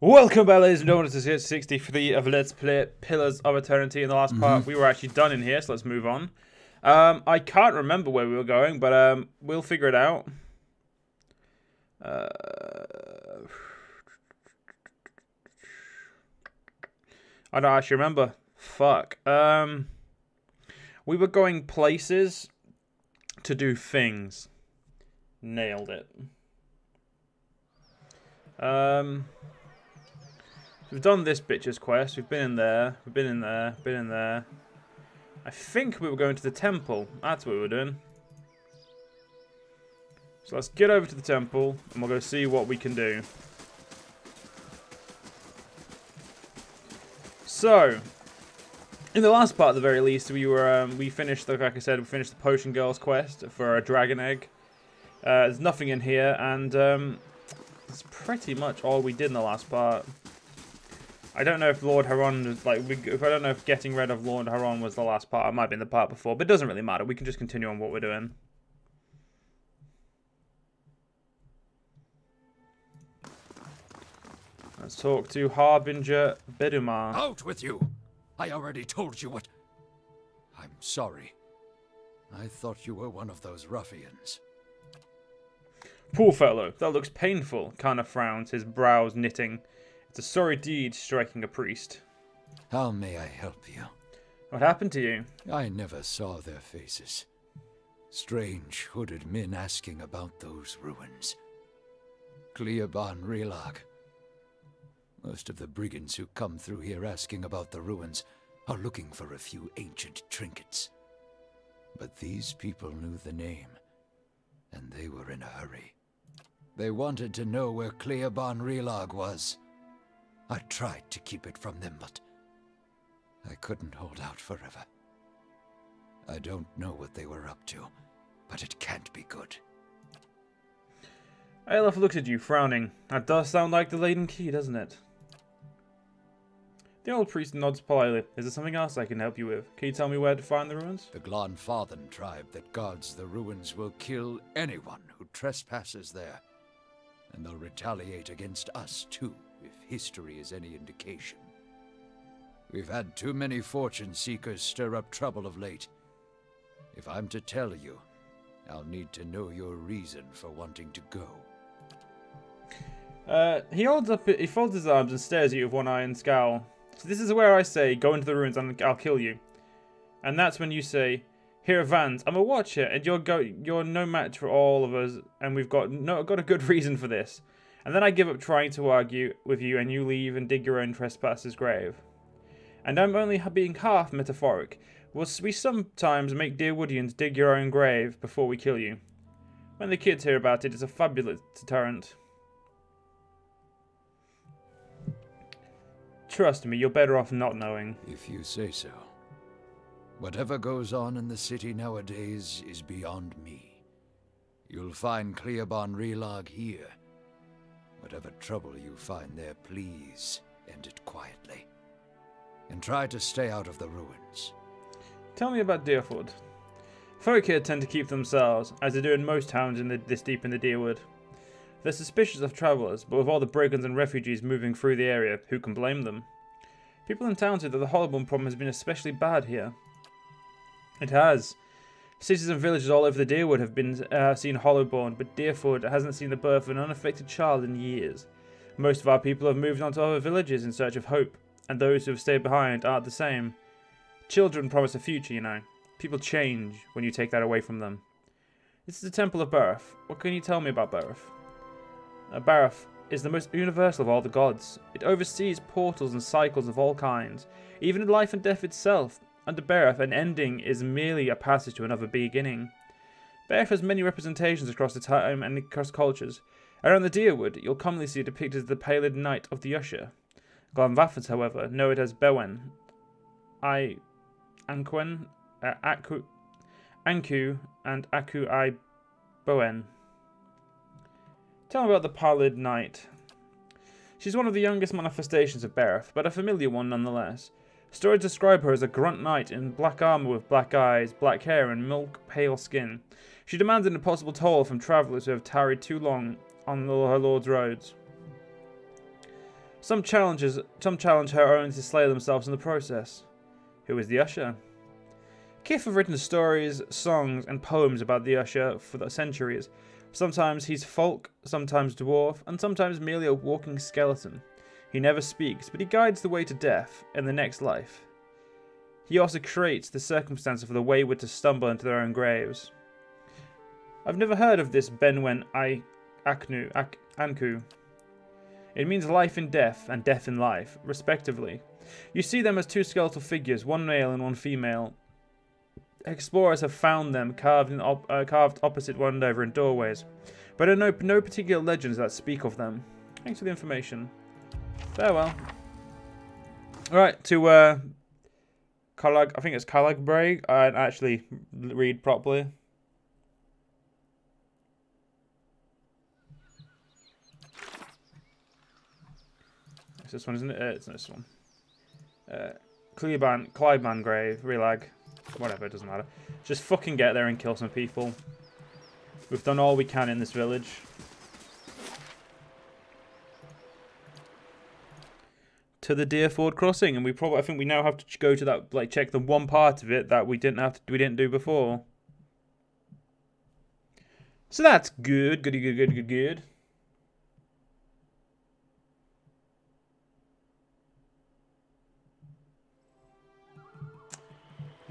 Welcome back, ladies and gentlemen, to 63 of Let's Play Pillars of Eternity. In the last part, we were actually done in here, so let's move on. I can't remember where we were going, but we'll figure it out. I don't actually remember. Fuck. We were going places to do things. Nailed it. We've done this bitch's quest. We've been in there. We've been in there. Been in there. I think we were going to the temple. That's what we were doing. So let's get over to the temple and we'll go see what we can do. So, in the last part, at the very least, we finished, like I said, we finished the Potion Girl's quest for a dragon egg. There's nothing in here, and that's pretty much all we did in the last part. I don't know if Lord Haron was I don't know if getting rid of Lord Haron was the last part. It might be in the part before, but it doesn't really matter. We can just continue on what we're doing. Let's talk to Harbinger Bedumar. Out with you! I already told you what... I'm sorry. I thought you were one of those ruffians. Poor fellow, that looks painful. Kana frowns, his brows knitting. It's a sorry deed striking a priest. How may I help you? What happened to you? I never saw their faces. Strange hooded men asking about those ruins. Cleoban Relag. Most of the brigands who come through here asking about the ruins are looking for a few ancient trinkets. But these people knew the name, and they were in a hurry. They wanted to know where Cleoban Relag was. I tried to keep it from them, but I couldn't hold out forever. I don't know what they were up to, but it can't be good. Aelaf looked at you, frowning. That does sound like the Leaden Key, doesn't it? The old priest nods politely. Is there something else I can help you with? Can you tell me where to find the ruins? The Glanfathan tribe that guards the ruins will kill anyone who trespasses there. And they'll retaliate against us, too, if history is any indication. We've had too many fortune seekers stir up trouble of late. If I'm to tell you, I'll need to know your reason for wanting to go. He folds his arms and stares at you with one eye and scowl. So this is where I say, go into the ruins and I'll kill you. And that's when you say, here, Vans, I'm a watcher, and you're no match for all of us, and we've got a good reason for this. And then I give up trying to argue with you, and you leave and dig your own trespasser's grave. And I'm only being half metaphoric. We sometimes make dear Woodians dig your own grave before we kill you. When the kids hear about it, it's a fabulous deterrent. Trust me, you're better off not knowing. If you say so. Whatever goes on in the city nowadays is beyond me. You'll find Cleoban Relag here. Whatever trouble you find there, please end it quietly. And try to stay out of the ruins. Tell me about Deerfoot. Folk here tend to keep themselves, as they do in most towns this deep in the Deerwood. They're suspicious of travellers, but with all the brigands and refugees moving through the area, who can blame them? People in town say that the Hollowborn problem has been especially bad here. It has. Cities and villages all over the Deerwood have been seen Hollowborn, but Deerfoot hasn't seen the birth of an unaffected child in years. Most of our people have moved on to other villages in search of hope, and those who have stayed behind aren't the same. Children promise a future, you know. People change when you take that away from them. This is the Temple of Berath. What can you tell me about Berath? Berath is the most universal of all the gods. It oversees portals and cycles of all kinds, even in life and death itself. Under Berath, an ending is merely a passage to another beginning. Berath has many representations across the time and across cultures. Around the Deerwood, you'll commonly see depicted the Pallid Knight of the Usher. Glanvathans, however, know it as Bewen, Anquen, Anku, and Aku Bowen. Tell me about the Pallid Knight. She's one of the youngest manifestations of Berath, but a familiar one nonetheless. Stories describe her as a grunt knight in black armour with black eyes, black hair, and milk-pale skin. She demands an impossible toll from travellers who have tarried too long on her lord's roads. Some challenge her own to slay themselves in the process. Who is the Usher? Kith have written stories, songs, and poems about the Usher for the centuries. Sometimes he's folk, sometimes dwarf, and sometimes merely a walking skeleton. He never speaks, but he guides the way to death and the next life. He also creates the circumstances for the wayward to stumble into their own graves. I've never heard of this Benwen Anku. It means life in death and death in life, respectively. You see them as two skeletal figures, one male and one female. Explorers have found them carved opposite one another in doorways, but I know no particular legends that speak of them. Thanks for the information. Farewell. Alright, to Kalag, I think it's Kalagbreg. I actually read properly. It's this one, isn't it? It's this one. Clyban Grave, Relag. Whatever, it doesn't matter. Just fucking get there and kill some people. We've done all we can in this village. To the Deerford crossing, and I think we now have to go to that, like, check the one part of it that we didn't do before. So that's good, good.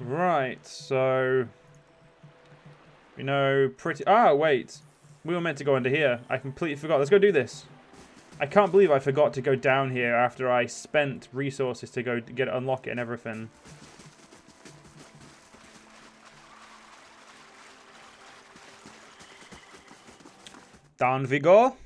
Right, so we know pretty. Ah, wait, we were meant to go under here. I completely forgot. Let's go do this. I can't believe I forgot to go down here after I spent resources to go get unlock it and everything. Down we go.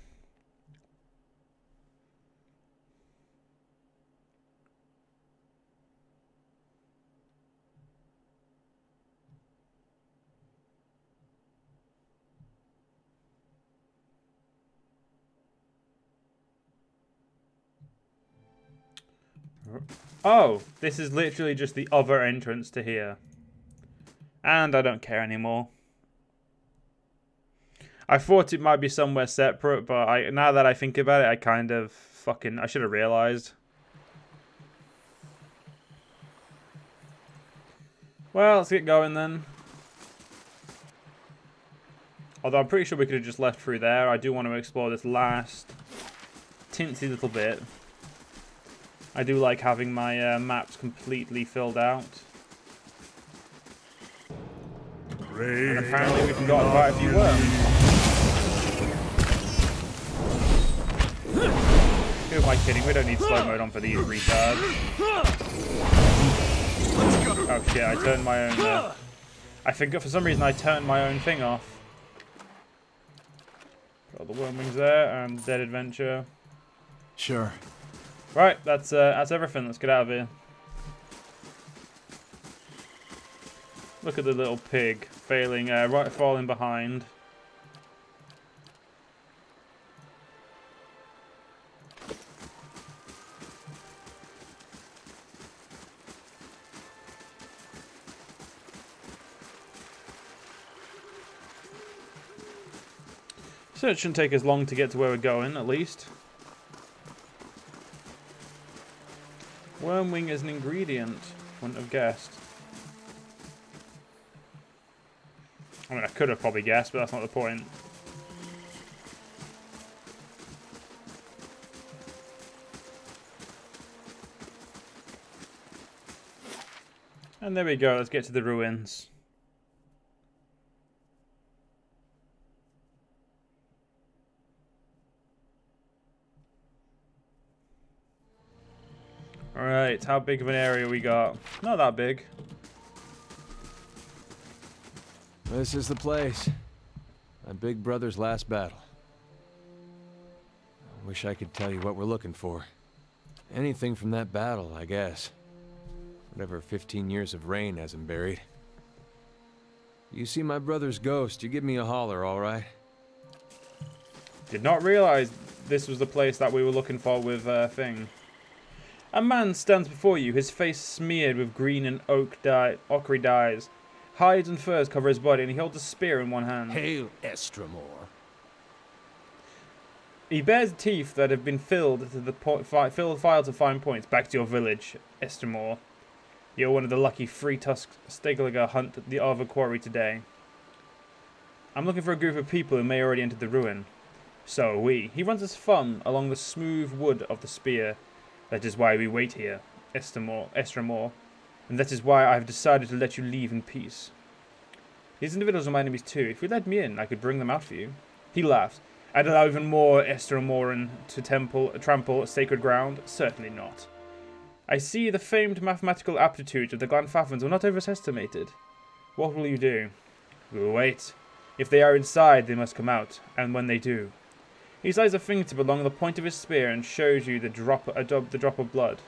Oh, this is literally just the other entrance to here. And I don't care anymore. I thought it might be somewhere separate, but now that I think about it, I kind of I should have realized. Well, let's get going then. Although I'm pretty sure we could have just left through there. I do want to explore this last teensy little bit. I do like having my maps completely filled out. And apparently we've got quite a few worms. Who am I kidding? We don't need slow mode on for these retards. Oh shit, I turned my own... I think for some reason I turned my own thing off. Got the worm wings there, and Dead Adventure. Sure. Right, that's everything. Let's get out of here. Look at the little pig falling behind. So it shouldn't take us long to get to where we're going, at least. Wormwing is an ingredient. Wouldn't have guessed. I mean, I could have probably guessed, but that's not the point. And there we go. Let's get to the ruins. Alright, how big of an area we got? Not that big. This is the place. My big brother's last battle. I wish I could tell you what we're looking for. Anything from that battle, I guess. Whatever 15 years of reign has him buried. You see my brother's ghost, you give me a holler, alright? Did not realize this was the place that we were looking for with thing. A man stands before you, his face smeared with green and ochre dyes. Hides and furs cover his body, and he holds a spear in one hand. Hail, Estramor. He bears teeth that have been filled to the filed to fine points back to your village, Estermore. You're one of the lucky free-tusked Steglager hunt the Arva quarry today. I'm looking for a group of people who may already entered the ruin. So are we. He runs his thumb along the smooth wood of the spear. That is why we wait here, Estermore, and that is why I have decided to let you leave in peace. These individuals are my enemies too. If you let me in, I could bring them out for you. He laughed. I'd allow even more Estermoran to trample sacred ground? Certainly not. I see the famed mathematical aptitudes of the Glanfaffins were not overestimated. What will you do? We will wait. If they are inside, they must come out, and when they do. He slides a fingertip along the point of his spear and shows you the drop of blood.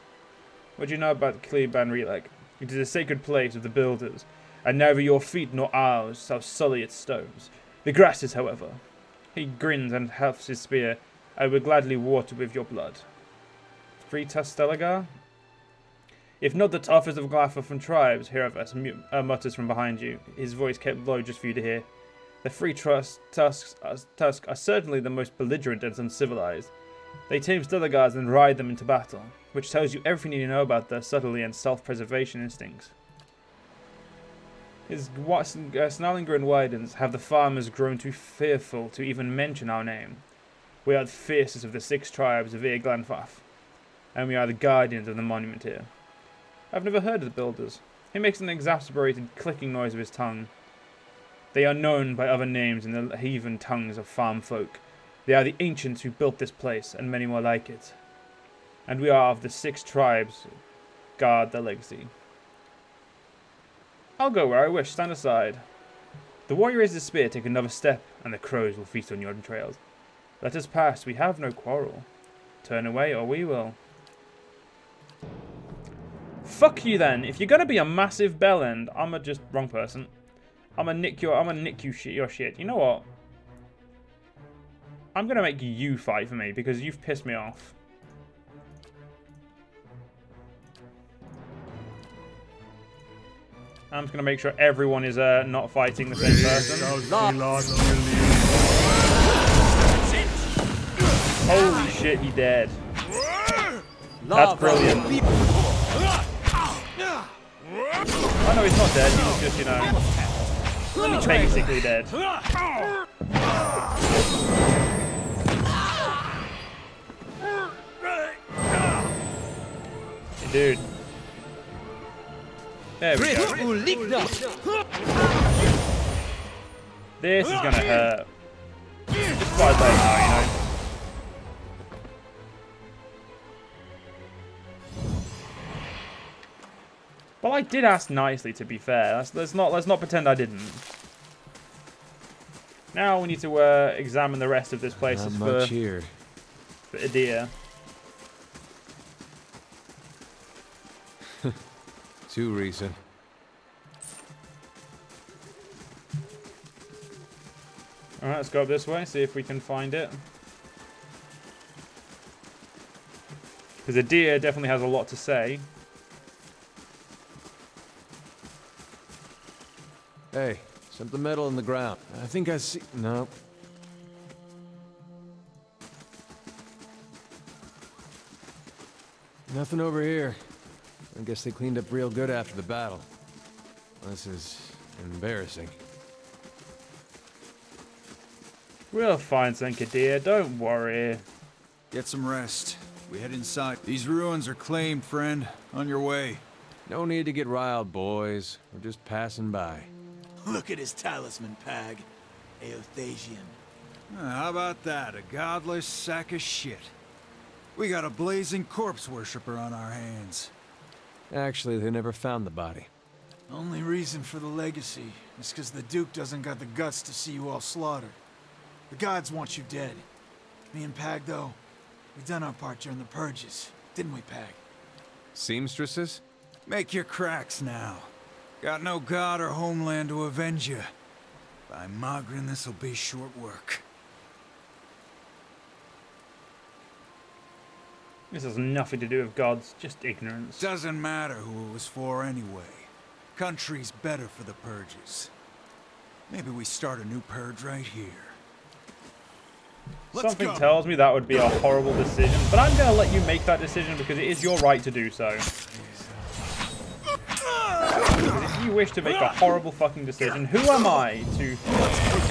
What do you know about Cleban Relag? It is a sacred place of the builders, and neither your feet nor ours shall sully its stones. The grasses, however. He grins and huffs his spear. I would gladly water with your blood. Free Tustelagar? If not the toughest of Glanfaffin tribes, Herovas mutters from behind you, his voice kept low just for you to hear. The free Tusks are certainly the most belligerent and uncivilized. They tame Stelagars and ride them into battle, which tells you everything you know about their subtlety and self-preservation instincts. His snarling grin widens. Have the farmers grown too fearful to even mention our name? We are the fiercest of the 6 tribes of Glanfaff, and we are the guardians of the monument here. I've never heard of the builders. He makes an exasperated clicking noise with his tongue. They are known by other names in the heathen tongues of farm folk. They are the ancients who built this place, and many more like it. And we are of the 6 tribes guard their legacy. I'll go where I wish, stand aside. The warrior raises his spear, take another step, and the crows will feast on your entrails. Let us pass, we have no quarrel. Turn away, or we will. Fuck you then. If you're gonna be a massive bellend, I'm a just wrong person. I'm gonna nick your shit. You know what? I'm gonna make you fight for me because you've pissed me off. I'm just gonna make sure everyone is not fighting the same person. Holy shit, he dead. That's brilliant. Oh no, he's not dead. He was just, you know, basically dead. Hey, dude. There we go. This is gonna hurt. Just fight like now, you know. Well, I did ask nicely, to be fair. Let's not pretend I didn't. Now we need to examine the rest of this place for Adir. 2 recent. Alright, let's go up this way, see if we can find it. Because Adir definitely has a lot to say. Hey, something metal in the ground. I think I see... No. Nothing over here. I guess they cleaned up real good after the battle. This is embarrassing. We'll find something, Adir. Don't worry. Get some rest. We head inside. These ruins are claimed, friend. On your way. No need to get riled, boys. We're just passing by. Look at his talisman, Pag. Eothasian. How about that? A godless sack of shit. We got a blazing corpse worshiper on our hands. Actually, they never found the body. Only reason for the legacy is because the Duke doesn't got the guts to see you all slaughtered. The gods want you dead. Me and Pag, though, we done our part during the purges, didn't we, Pag? Seamstresses? Make your cracks now. Got no god or homeland to avenge you. By Magrin, this'll be short work. This has nothing to do with gods, just ignorance. Doesn't matter who it was for anyway. Country's better for the purges. Maybe we start a new purge right here. Something tells me that would be a horrible decision, but I'm going to let you make that decision because it is your right to do so. If you wish to make a horrible fucking decision, who am I to,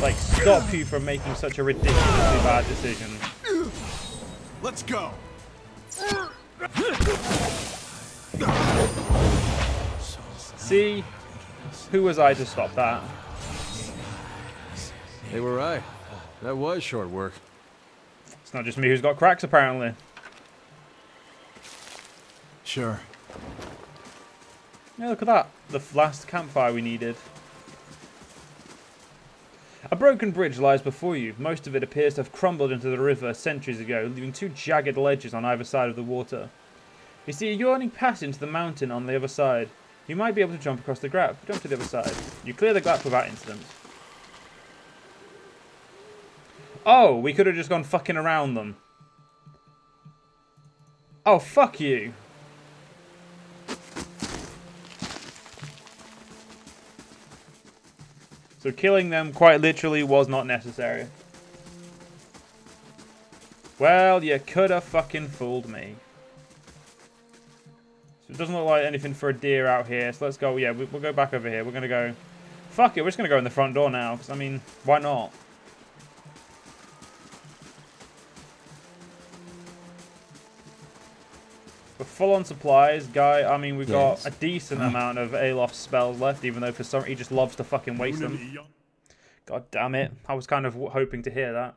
like, stop you from making such a ridiculously bad decision? Let's go. See? Who was I to stop that? They were right. That was short work. It's not just me who's got cracks, apparently. Sure. Yeah, look at that. The last campfire we needed. A broken bridge lies before you. Most of it appears to have crumbled into the river centuries ago, leaving two jagged ledges on either side of the water. You see a yawning pass into the mountain on the other side. You might be able to jump across the gap. Jump to the other side. You clear the gap without incident. Oh, we could have just gone fucking around them. Oh, fuck you. So killing them quite literally was not necessary. Well, you could have fucking fooled me. So it doesn't look like anything for a deer out here. So let's go. Yeah, we'll go back over here. We're going to go... Fuck it, we're just going to go in the front door now. Because, I mean, why not? We're full on supplies, guy. I mean, we've got a decent amount of Alof spells left, even though for some he just loves to fucking waste them. God damn it. I was kind of hoping to hear that.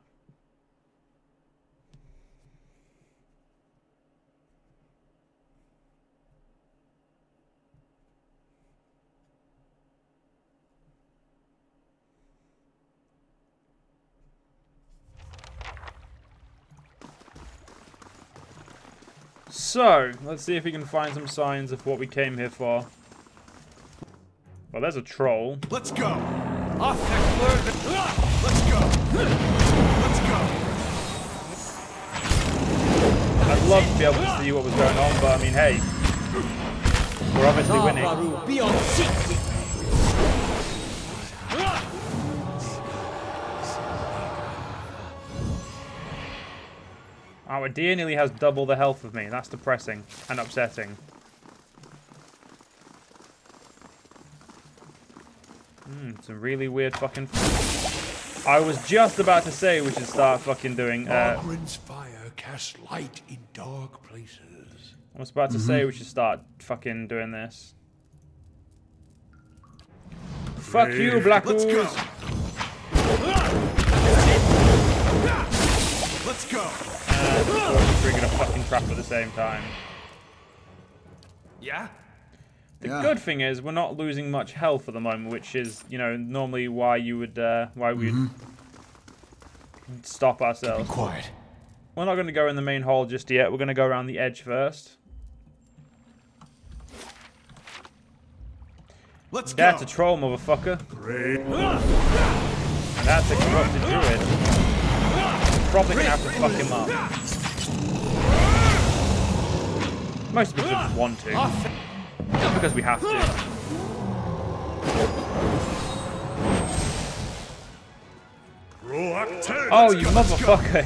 So, let's see if we can find some signs of what we came here for. Well, there's a troll. Let's go. Let's go. Let's go. I'd love to be able to see what was going on, but I mean, hey, we're obviously winning. Our deer nearly has double the health of me. That's depressing and upsetting. Some really weird fucking... I was just about to say we should start fucking doing... Margaret's fire casts light in dark places. I was about to say we should start fucking doing this. Fuck you, Black Ooze. Let's go. Let's go. Triggering a fucking trap at the same time. Yeah? The good thing is we're not losing much health at the moment, which is, you know, normally why you would, why we'd stop ourselves. Be quiet. We're not going to go in the main hall just yet. We're going to go around the edge first. Let's go. That's a troll, motherfucker. And that's a corrupted druid. Probably gonna have to fuck him up. Most because we just want to. Not because we have to. Oh, you motherfucker!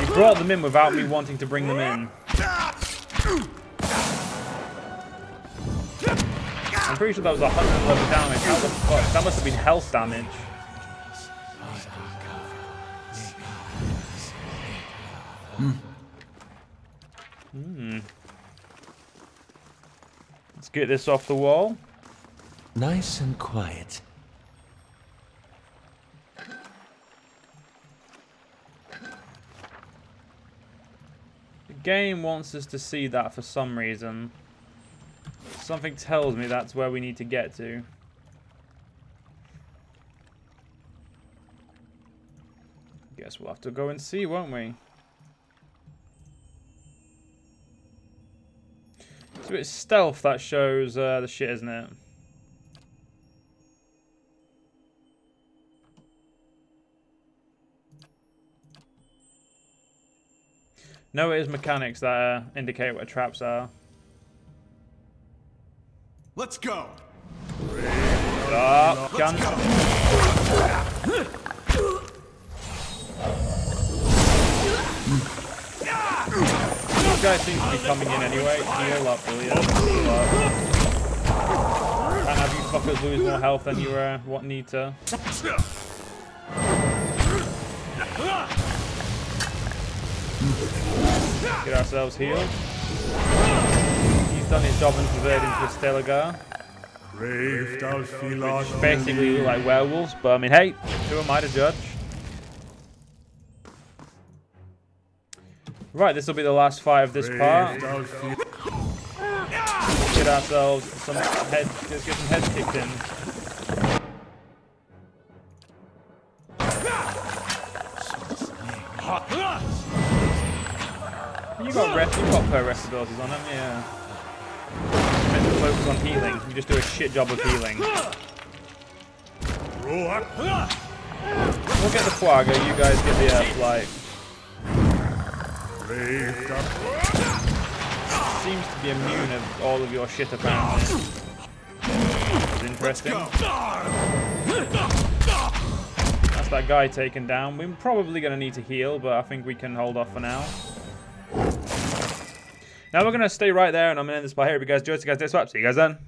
You brought them in without me wanting to bring them in. I'm pretty sure that was 111 damage. How the fuck? That must have been health damage. Let's get this off the wall. Nice and quiet. The game wants us to see that for some reason. Something tells me that's where we need to get to. Guess we'll have to go and see, won't we? So it's stealth that shows the shit, isn't it? No, it is mechanics that indicate where traps are. Let's go. Up, gun. These guys seem to be coming in anyway. Heal up, William. Heal up. Can't have you fuckers lose more health than you need to. Get ourselves healed. He's done his job and converted into a Stelagar. Which basically look like werewolves, but I mean, hey, who am I to judge? Right, this will be the last fight of this part. Get ourselves some heads, let's get some heads kicked in. You got per rest abilities on them, yeah. Meant to focus on healing. You just do a shit job of healing. We'll get the Quagga, you guys get the Earthlight. Seems to be immune of all of your shit apparently. It's interesting. That's that guy taken down. We're probably going to need to heal, but I think we can hold off for now. Now we're going to stay right there, and I'm going to end this part here. If you guys enjoyed, see you guys next time. See you guys then.